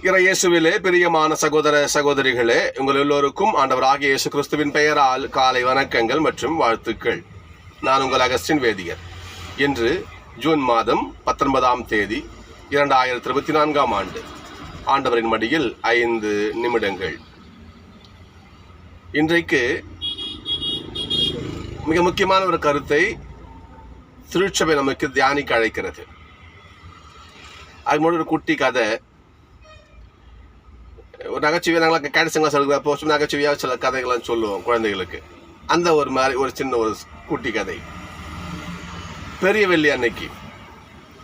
இயேசுவிலே பிரியமான சகோதர சகோதரிகளே, உங்கள் எல்லோருக்கும் ஆண்டவராகிய இயேசு கிறிஸ்துவின் பெயரால் காலை வணக்கங்கள் மற்றும் வாழ்த்துக்கள். நான் உங்கள் அகஸ்டின் வேதியர். இன்று ஜூன் மாதம் 19ஆம் தேதி 2024ஆம் ஆண்டு. ஆண்டவரின் மடியில் 5 நிமிடங்கள். இன்றைக்கு மிக முக்கியமான ஒரு கருத்தை திருச்சபை நமக்கு தியானிக்க அழைக்கிறது. அது முன்னாடி ஒரு குட்டி கதை, ஒரு நகைச்சுவை. நாங்கள் கேடசங்களாக சொல்கிறப்போ நகைச்சுவையாக சில கதைகள்லாம் சொல்லுவோம் குழந்தைகளுக்கு. அந்த ஒரு மாதிரி ஒரு சின்ன ஒரு குட்டி கதை. பெரிய வெள்ளி அன்னைக்கு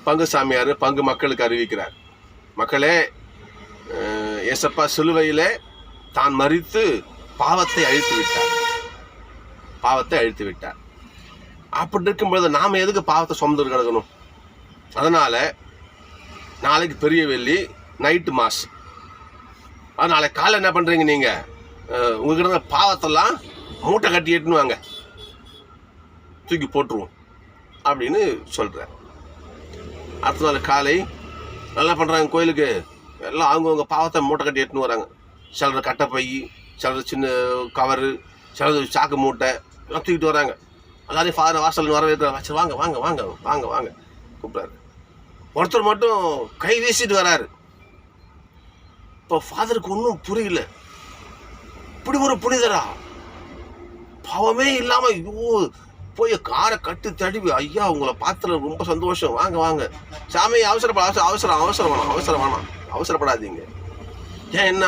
பங்கு சாமியார் பங்கு மக்களுக்கு அறிவிக்கிறார். மக்களே, ஏசப்பா சிலுவையிலே தான் மரித்து பாவத்தை அழித்து விட்டார். அப்படி இருக்கும்பொழுது நாம் எதுக்கு பாவத்தை சுமந்து கிடக்கணும்? அதனால நாளைக்கு பெரிய வெள்ளி நைட்டு மாஸ். நாளைக்கு காலை என்ன பண்ணுறீங்க? நீங்கள் உங்ககிட்ட இருந்த பாவத்தெல்லாம் மூட்டை கட்டி எட்டுன்னு வாங்க, தூக்கி போட்டுருவோம் அப்படின்னு சொல்கிறார். அடுத்த நாள் காலை நல்லா பண்ணுறாங்க. கோயிலுக்கு எல்லாம் அவங்கவுங்க பாவத்தை மூட்டை கட்டி எட்டுன்னு வராங்க. சிலர் கட்டைப்பை, சிலர் சின்ன கவரு, சிலர் சாக்கு மூட்டை எல்லாம் தூக்கிட்டு வராங்க. எல்லாரையும் ஃபாதர் வாசல் வரவேற்கிறார். வச்சு வாங்க வாங்க வாங்க வாங்க வாங்க கூப்பிட்றாரு. ஒருத்தர் மட்டும் கை வீசிட்டு வராரு. இப்போ ஃபாதருக்கு ஒன்றும் புரியல. இப்படி ஒரு புனிதரா, பாவமே இல்லாம போய் காரை கட்டு தடுவி, ஐயா உங்களை பார்த்துல ரொம்ப சந்தோஷம், வாங்க வாங்க சாமி, அவசரப்படாதீங்க. ஏன் என்ன,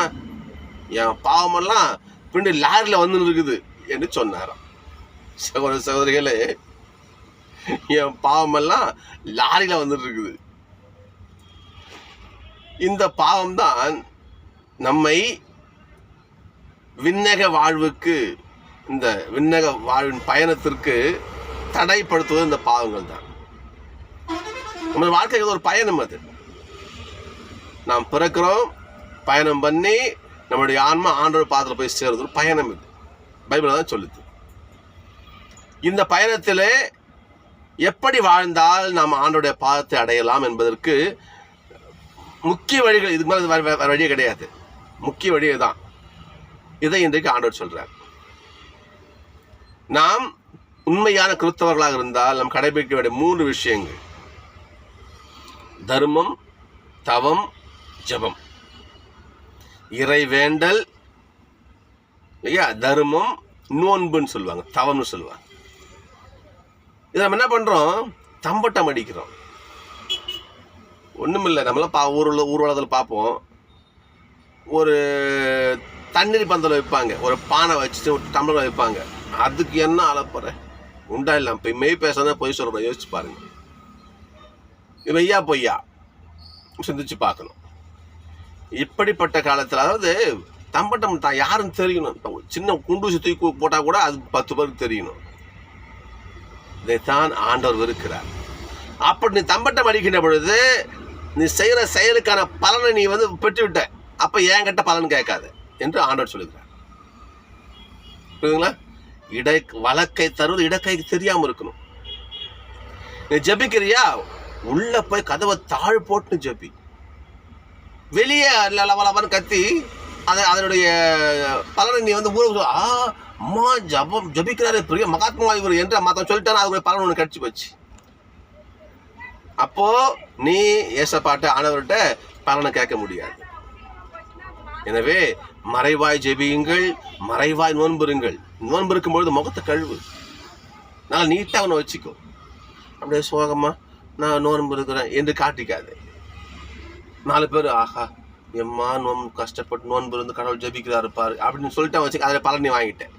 என் பாவமெல்லாம் பின்னாடி லாரியில் வந்து இருக்குது என்று சொன்னாராம். சகோதர சகோதரிகளே, என் பாவமெல்லாம் லாரியில் வந்துட்டு இருக்குது. இந்த பாவம்தான் நம்மை விண்ணக வாழ்வுக்கு, இந்த விண்ணக வாழ்வின் பயணத்திற்கு தடைப்படுத்துவது இந்த பாவங்கள் தான். நம்ம வாழ்க்கைக்கு ஒரு பயணம். அது நாம் பிறக்கிறோம், பயணம் பண்ணி நம்முடைய ஆன்மா ஆண்டவர் பாதத்தில் போய் சேர்றது ஒரு பயணம். இது பைபிள் தான் சொல்லுது. இந்த பயணத்திலே எப்படி வாழ்ந்தால் நாம் ஆண்டவருடைய பாதத்தை அடையலாம் என்பதற்கு முக்கிய வழிகள், இதுக்கு மேலே வழியே கிடையாது, முக்கிய வழியே தான். இதை இன்றைக்கு ஆண்டவர் சொல்றார். நாம் உண்மையான கிறிஸ்தவர்களாக இருந்தால் நாம் கடைபிடிக்க வேண்டிய 3 விஷயங்கள்: தர்மம், தவம், ஜெபம். இறை வேண்டல் இல்லையா, தர்மம், நோன்புன்னு சொல்லுவாங்க, தவம்னு சொல்லுவாங்க. இதை நம்ம என்ன பண்றோம்? தம்பட்டம் அடிக்கிறோம். ஒன்றுமில்லை, நம்மளாம் ஊர்வலத்தில் பார்ப்போம். ஒரு தண்ணீர் பந்தல் வைப்பாங்க, ஒரு பானை வச்சுட்டு ஒரு டம்ளர் வைப்பாங்க. அதுக்கு என்ன அளப்புற உண்டா இல்லை? இப்போ மெய் பேசாதான் பொய் சொல்கிறோம். யோசிச்சு பாருங்க, மெய்யா பொய்யா சிந்திச்சு பார்க்கணும். இப்படிப்பட்ட காலத்தில், அதாவது தம்பட்டம் தான் யாருன்னு தெரியணும். சின்ன குண்டூசி தூக்கி போட்டால் கூட அது 10 பேருக்கு தெரியணும். இதைத்தான் ஆண்டவர் வெறுக்கிறார். அப்படி நீ தம்பட்டம் அடிக்கின்ற பொழுது நீ செய்கிற செயலுக்கான பலனை நீ பெற்றுவிட்ட. அப்போ என்கிட்ட பலன் கேட்காது என்று ஆண்டவர் சொல்லுகிறார். புரியுதுங்களா? வழக்கை தருவது இடக்கைக்கு தெரியாமல் இருக்கணும். நீ ஜபிக்கிறியா, உள்ள போய் கதவை தாழ் போட்டு ஜபி. வெளியே லவலவன்னு கத்தி அதனுடைய பலனை நீ ஊர் அம்மா ஜபிக்கிறாரு பெரிய மகாத்மா இவர் என்று மற்ற சொல்லிட்டானா அதனுடைய பலன் ஒன்று கடிச்சு போச்சு. அப்போ நீ ஏசப்பாட்ட ஆண்டவர்கிட்ட பலனை கேட்க முடியாது. எனவே மறைவாய் ஜெபியுங்கள், மறைவாய் நோன்புருங்கள். நோன்பு இருக்கும்பொழுது முகத்தை கழுவு, நல்லா நீட்டாக அவனை வச்சுக்கோ. அப்படியே சோகமா நான் நோன்பு இருக்கிறேன் என்று காட்டிக்காது. 4 பேர் ஆஹா எம்மா கஷ்டப்பட்டு நோன்பு இருந்து கடவுள் ஜெபிக்கிறாரு பாரு அப்படின்னு சொல்லிட்டு வச்சுக்க. அதில் பலன் நீ வாங்கிட்டேன்.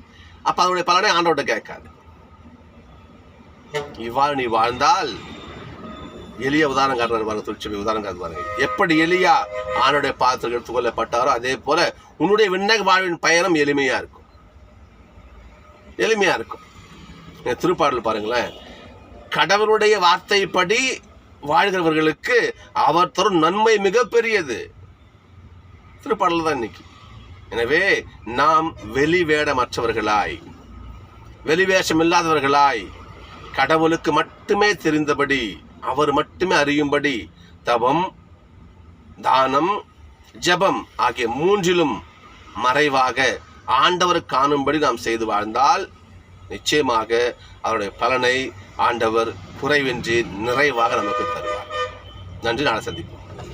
அப்போ அதனுடைய பலனை ஆண்டவர்கிட்ட கேட்காது. இவ்வாறு நீ வாழ்ந்தால், எளிய உதாரணம் காட்டுறாரு பாருங்க, திருச்சபை உதாரணம் காட்டு பாருங்க. எப்படி எளியா ஆணுடைய பாத்திரம் எடுத்துக்கொள்ளப்பட்டாரோ அதே போல உன்னுடைய விண்ணக வாழ்வின் பயணம் எளிமையா இருக்கும். திருப்பாடல் பாருங்களேன், கடவுளுடைய வார்த்தைப்படி வாழ்கிறவர்களுக்கு அவர் தரும் நன்மை மிகப்பெரியது. திருப்பாடல் தான் இன்னைக்கு. எனவே நாம் வெளிவேடமற்றவர்களாய், வெளிவேஷம் இல்லாதவர்களாய், கடவுளுக்கு மட்டுமே தெரிந்தபடி, அவர் மட்டுமே அறியும்படி தவம், தானம், ஜெபம் ஆகிய மூன்றிலும் மறைவாக ஆண்டவர் காணும்படி நாம் செய்து வாழ்ந்தால் நிச்சயமாக அவருடைய பலனை ஆண்டவர் குறைவின்றி நிறைவாக நமக்கு தருவார். நன்றி. நாளை சந்திப்போம்.